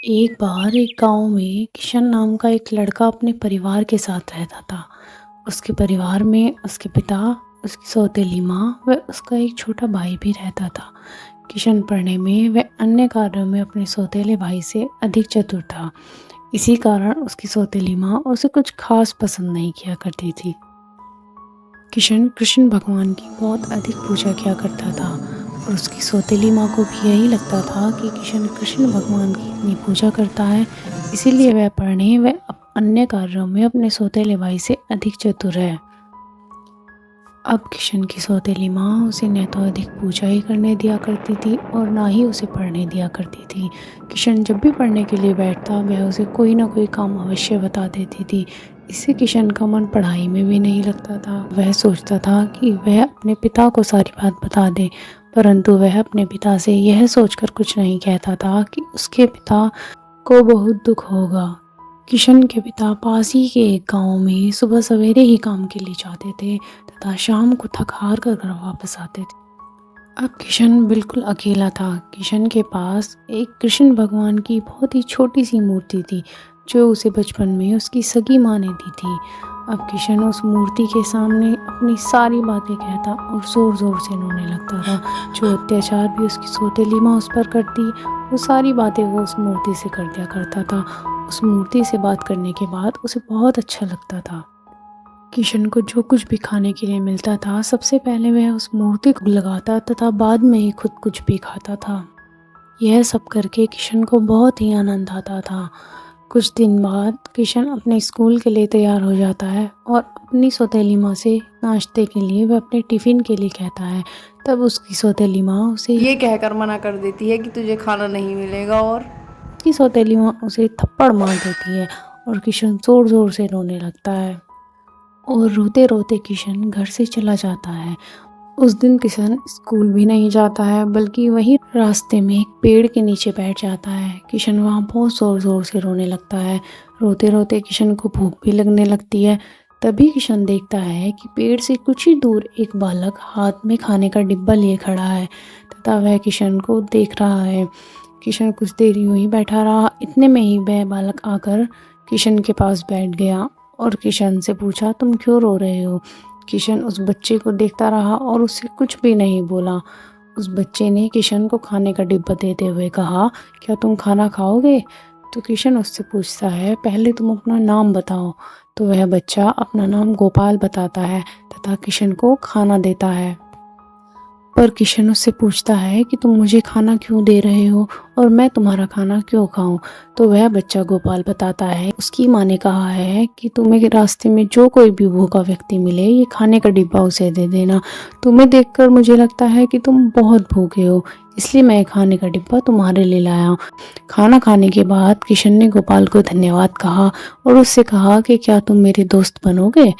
एक बार एक गांव में किशन नाम का एक लड़का अपने परिवार के साथ रहता था। उसके परिवार में उसके पिता, उसकी सौतेली माँ व उसका एक छोटा भाई भी रहता था। किशन पढ़ने में व अन्य कार्यों में अपने सौतेले भाई से अधिक चतुर था। इसी कारण उसकी सौतेली माँ उसे कुछ खास पसंद नहीं किया करती थी। किशन कृष्ण भगवान की बहुत अधिक पूजा किया करता था और उसकी सौतेली माँ को भी यही लगता था कि किशन कृष्ण भगवान की इतनी पूजा करता है, इसीलिए वह पढ़ने व अन्य कार्यों में अपने सौतेले भाई से अधिक चतुर है। अब किशन की सौतेली माँ उसे न तो अधिक पूजा ही करने दिया करती थी और ना ही उसे पढ़ने दिया करती थी। किशन जब भी पढ़ने के लिए बैठता वह उसे कोई ना कोई काम अवश्य बता देती थी। इससे किशन का मन पढ़ाई में भी नहीं लगता था। वह सोचता था कि वह अपने पिता को सारी बात बता दे, परंतु वह अपने पिता से यह सोचकर कुछ नहीं कहता था कि उसके पिता को बहुत दुख होगा। किशन के पिता पास ही के एक गांव में सुबह सवेरे ही काम के लिए जाते थे तथा शाम को थक हार कर घर वापस आते थे। अब किशन बिल्कुल अकेला था। किशन के पास एक कृष्ण भगवान की बहुत ही छोटी सी मूर्ति थी जो उसे बचपन में उसकी सगी माँ ने दी थी। अब किशन उस मूर्ति के सामने अपनी सारी बातें कहता और ज़ोर ज़ोर से रोने लगता था। जो अत्याचार भी उसकी सौतेली माँ उस पर करती, वो सारी बातें वो उस मूर्ति से कर दिया करता था। उस मूर्ति से बात करने के बाद उसे बहुत अच्छा लगता था। किशन को जो कुछ भी खाने के लिए मिलता था सबसे पहले वह उस मूर्ति को लगाता तथा बाद में ही खुद कुछ भी खाता था। यह सब करके किशन को बहुत ही आनंद आता था। कुछ दिन बाद किशन अपने स्कूल के लिए तैयार हो जाता है और अपनी सौतेली माँ से नाश्ते के लिए वह अपने टिफ़िन के लिए कहता है। तब उसकी सौतेली माँ उसे ये कहकर मना कर देती है कि तुझे खाना नहीं मिलेगा और उसकी सौतेली माँ उसे थप्पड़ मार देती है और किशन ज़ोर ज़ोर से रोने लगता है और रोते रोते किशन घर से चला जाता है। उस दिन किशन स्कूल भी नहीं जाता है बल्कि वहीं रास्ते में एक पेड़ के नीचे बैठ जाता है। किशन वहाँ बहुत ज़ोर ज़ोर से रोने लगता है। रोते रोते किशन को भूख भी लगने लगती है। तभी किशन देखता है कि पेड़ से कुछ ही दूर एक बालक हाथ में खाने का डिब्बा लिए खड़ा है तथा वह किशन को देख रहा है। किशन कुछ देर यूं ही बैठा रहा। इतने में ही वह बालक आकर किशन के पास बैठ गया और किशन से पूछा, तुम क्यों रो रहे हो? किशन उस बच्चे को देखता रहा और उससे कुछ भी नहीं बोला। उस बच्चे ने किशन को खाने का डिब्बा देते हुए कहा, क्या तुम खाना खाओगे? तो किशन उससे पूछता है, पहले तुम अपना नाम बताओ। तो वह बच्चा अपना नाम गोपाल बताता है तथा किशन को खाना देता है। पर किशन उससे पूछता है कि तुम मुझे खाना क्यों दे रहे हो और मैं तुम्हारा खाना क्यों खाऊं? तो वह बच्चा गोपाल बताता है, उसकी माँ ने कहा है कि तुम्हें रास्ते में जो कोई भी भूखा व्यक्ति मिले ये खाने का डिब्बा उसे दे देना। तुम्हें देखकर मुझे लगता है कि तुम बहुत भूखे हो, इसलिए मैं खाने का डिब्बा तुम्हारे लिए लाया हूँ। खाना खाने के बाद किशन ने गोपाल को धन्यवाद कहा और उससे कहा कि क्या तुम मेरे दोस्त बनोगे?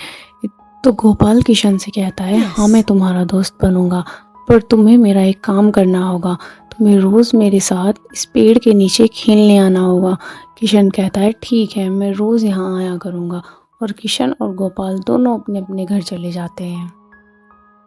तो गोपाल किशन से कहता है, हाँ मैं तुम्हारा दोस्त बनूंगा, पर तुम्हें मेरा एक काम करना होगा। तुम्हें रोज़ मेरे साथ इस पेड़ के नीचे खेलने आना होगा। किशन कहता है, ठीक है, मैं रोज़ यहाँ आया करूँगा। और किशन और गोपाल दोनों अपने अपने घर चले जाते हैं।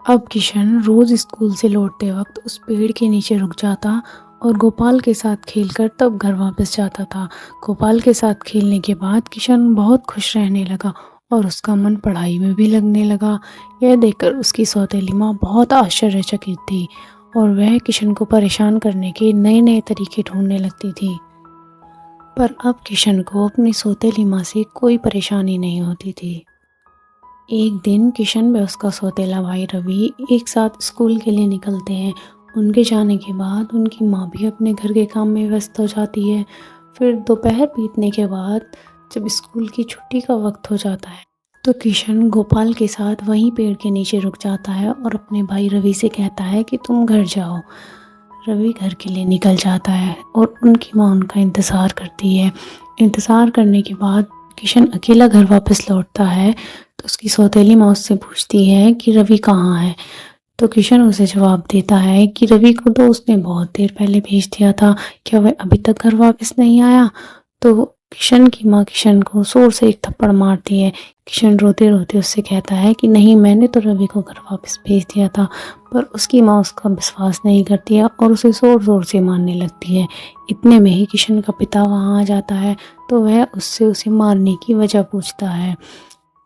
अब किशन रोज़ स्कूल से लौटते वक्त उस पेड़ के नीचे रुक जाता और गोपाल के साथ खेलकर तब घर वापस जाता था। गोपाल के साथ खेलने के बाद किशन बहुत खुश रहने लगा और उसका मन पढ़ाई में भी लगने लगा। यह देखकर उसकी सौतेली माँ बहुत आश्चर्यचकित थी और वह किशन को परेशान करने के नए नए तरीके ढूंढने लगती थी। पर अब किशन को अपनी सौतेली माँ से कोई परेशानी नहीं होती थी। एक दिन किशन व उसका सौतेला भाई रवि एक साथ स्कूल के लिए निकलते हैं। उनके जाने के बाद उनकी माँ भी अपने घर के काम में व्यस्त हो जाती है। फिर दोपहर बीतने के बाद जब स्कूल की छुट्टी का वक्त हो जाता है तो किशन गोपाल के साथ वहीं पेड़ के नीचे रुक जाता है और अपने भाई रवि से कहता है कि तुम घर जाओ। रवि घर के लिए निकल जाता है और उनकी माँ उनका इंतज़ार करती है। इंतज़ार करने के बाद किशन अकेला घर वापस लौटता है तो उसकी सौतेली माँ उससे पूछती है कि रवि कहाँ है? तो किशन उसे जवाब देता है कि रवि को तो उसने बहुत देर पहले भेज दिया था, क्या वह अभी तक घर वापस नहीं आया? तो किशन की माँ किशन को जोर से एक थप्पड़ मारती है। किशन रोते रोते उससे कहता है कि नहीं, मैंने तो रवि को घर वापस भेज दिया था। पर उसकी माँ उसका विश्वास नहीं करती है और उसे ज़ोर ज़ोर से मारने लगती है। इतने में ही किशन का पिता वहाँ आ जाता है, तो वह उससे उसे मारने की वजह पूछता है।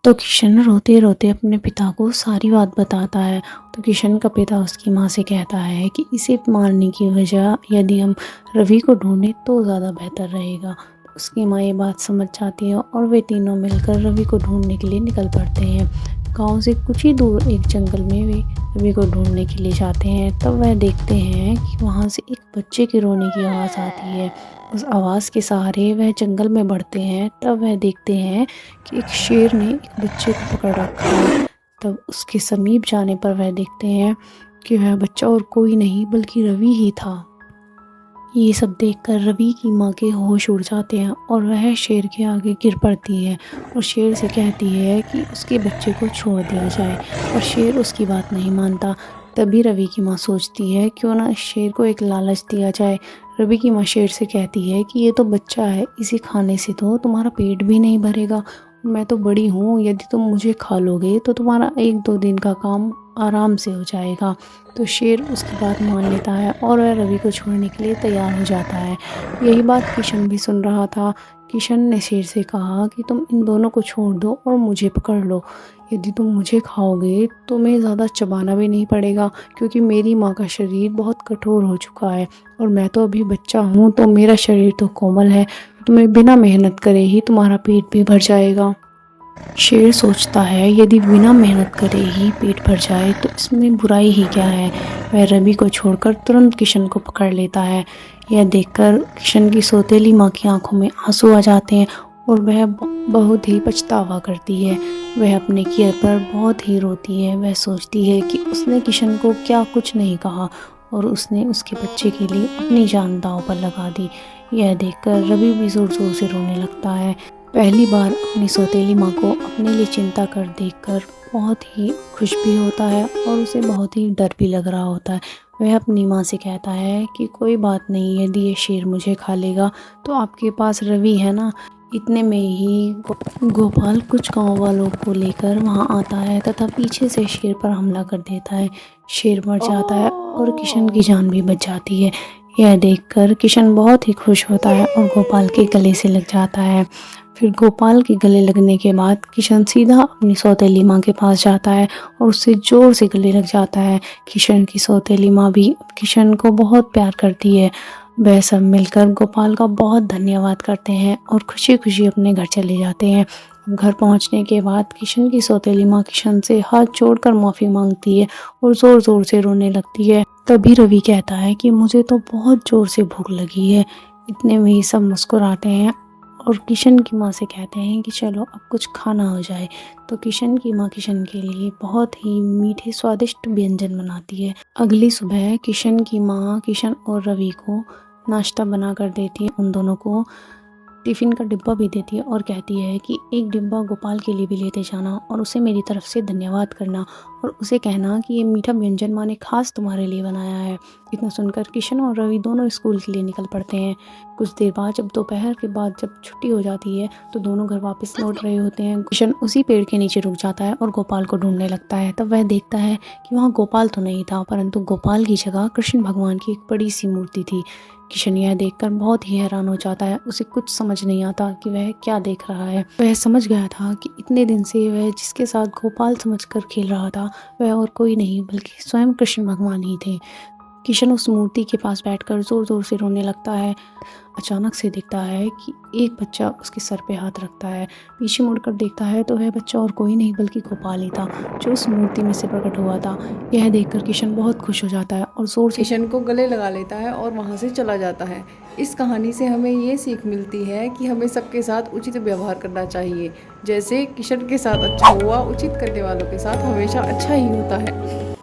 तो किशन रोते रोते अपने पिता को सारी बात बताता है। तो किशन का पिता उसकी माँ से कहता है कि इसे मारने की वजह यदि हम रवि को ढूंढें तो ज़्यादा बेहतर रहेगा। तो उसकी माँ ये बात समझ जाती है और वे तीनों मिलकर रवि को ढूंढने के लिए निकल पड़ते हैं। गांव से कुछ ही दूर एक जंगल में वे रवि को ढूंढने के लिए जाते हैं। तब वह देखते हैं कि वहाँ से एक बच्चे के रोने की आवाज़ आती है। उस आवाज़ के सहारे वह जंगल में बढ़ते हैं। तब वह देखते हैं कि एक शेर ने एक बच्चे को पकड़ रखा है। तब उसके समीप जाने पर वह देखते हैं कि वह बच्चा और कोई नहीं बल्कि रवि ही था। ये सब देखकर रवि की माँ के होश उड़ जाते हैं और वह शेर के आगे गिर पड़ती है और शेर से कहती है कि उसके बच्चे को छोड़ दिया जाए, और शेर उसकी बात नहीं मानता। तभी रवि की माँ सोचती है क्यों ना इस शेर को एक लालच दिया जाए। रवि की माँ शेर से कहती है कि ये तो बच्चा है, इसे खाने से तो तुम्हारा पेट भी नहीं भरेगा। मैं तो बड़ी हूँ, यदि तुम मुझे खा लोगे तो तुम्हारा 1-2 दिन का काम आराम से हो जाएगा। तो शेर उसकी बात मान लेता है और वह रवि को छोड़ने के लिए तैयार हो जाता है। यही बात किशन भी सुन रहा था। किशन ने शेर से कहा कि तुम इन दोनों को छोड़ दो और मुझे पकड़ लो। यदि तुम मुझे खाओगे तो तुम्हें ज़्यादा चबाना भी नहीं पड़ेगा, क्योंकि मेरी माँ का शरीर बहुत कठोर हो चुका है और मैं तो अभी बच्चा हूँ, तो मेरा शरीर तो कोमल है। तुम्हें बिना मेहनत करे ही तुम्हारा पेट भी भर जाएगा। शेर सोचता है यदि बिना मेहनत करे ही पेट भर जाए तो इसमें बुराई ही क्या है। वह रवि को छोड़कर तुरंत किशन को पकड़ लेता है। यह देखकर किशन की सौतेली माँ की आंखों में आंसू आ जाते हैं और वह बहुत ही पछतावा करती है। वह अपने किए पर बहुत ही रोती है। वह सोचती है कि उसने किशन को क्या कुछ नहीं कहा और उसने उसके बच्चे के लिए अपनी जान दांव पर लगा दी। यह देखकर रवि भी जोर जोर से रोने लगता है। पहली बार अपनी सौतेली माँ को अपने लिए चिंता कर देखकर बहुत ही खुश भी होता है और उसे बहुत ही डर भी लग रहा होता है। वह अपनी माँ से कहता है कि कोई बात नहीं, यदि ये शेर मुझे खा लेगा तो आपके पास रवि है ना। इतने में ही गोपाल कुछ गांव वालों को लेकर वहां आता है तथा पीछे से शेर पर हमला कर देता है। शेर मर जाता है और किशन की जान भी बच जाती है। यह देखकर किशन बहुत ही खुश होता है और गोपाल के गले से लग जाता है। फिर गोपाल के गले लगने के बाद किशन सीधा अपनी सौतेली माँ के पास जाता है और उससे जोर से गले लग जाता है। किशन की सौतेली माँ भी किशन को बहुत प्यार करती है। वह सब मिलकर गोपाल का बहुत धन्यवाद करते हैं और खुशी खुशी अपने घर चले जाते हैं। घर पहुंचने के बाद किशन की सौतेली माँ किशन से हाथ जोड़कर माफ़ी मांगती है और ज़ोर ज़ोर से रोने लगती है। तभी रवि कहता है कि मुझे तो बहुत ज़ोर से भूख लगी है। इतने में ही सब मुस्कुराते हैं और किशन की माँ से कहते हैं कि चलो अब कुछ खाना हो जाए। तो किशन की माँ किशन के लिए बहुत ही मीठे स्वादिष्ट व्यंजन बनाती है। अगली सुबह किशन की माँ किशन और रवि को नाश्ता बना कर देती है। उन दोनों को टिफ़िन का डिब्बा भी देती है और कहती है कि एक डिब्बा गोपाल के लिए भी लेते जाना और उसे मेरी तरफ से धन्यवाद करना और उसे कहना कि ये मीठा व्यंजन माँ ने खास तुम्हारे लिए बनाया है। इतना सुनकर किशन और रवि दोनों स्कूल के लिए निकल पड़ते हैं। कुछ देर बाद जब दोपहर के बाद जब छुट्टी हो जाती है तो दोनों घर वापस लौट रहे होते हैं। किशन उसी पेड़ के नीचे रुक जाता है और गोपाल को ढूंढने लगता है। तब वह देखता है कि वहाँ गोपाल तो नहीं था, परंतु गोपाल की जगह कृष्ण भगवान की एक बड़ी सी मूर्ति थी। किशन यह देखकर बहुत ही हैरान हो जाता है। उसे कुछ समझ नहीं आता कि वह क्या देख रहा है। वह समझ गया था कि इतने दिन से वह जिसके साथ गोपाल समझकर खेल रहा था वह और कोई नहीं बल्कि स्वयं कृष्ण भगवान ही थे। किशन उस मूर्ति के पास बैठकर जोर जोर से रोने लगता है। अचानक से दिखता है कि एक बच्चा उसके सर पे हाथ रखता है। पीछे मुड़कर देखता है तो वह बच्चा और कोई नहीं बल्कि गोपाल ही था, जो उस मूर्ति में से प्रकट हुआ था। यह देखकर किशन बहुत खुश हो जाता है और जोर से किशन को गले लगा लेता है और वहाँ से चला जाता है। इस कहानी से हमें ये सीख मिलती है कि हमें सबके साथ उचित व्यवहार करना चाहिए। जैसे किशन के साथ अच्छा हुआ, उचित करने वालों के साथ हमेशा अच्छा ही होता है।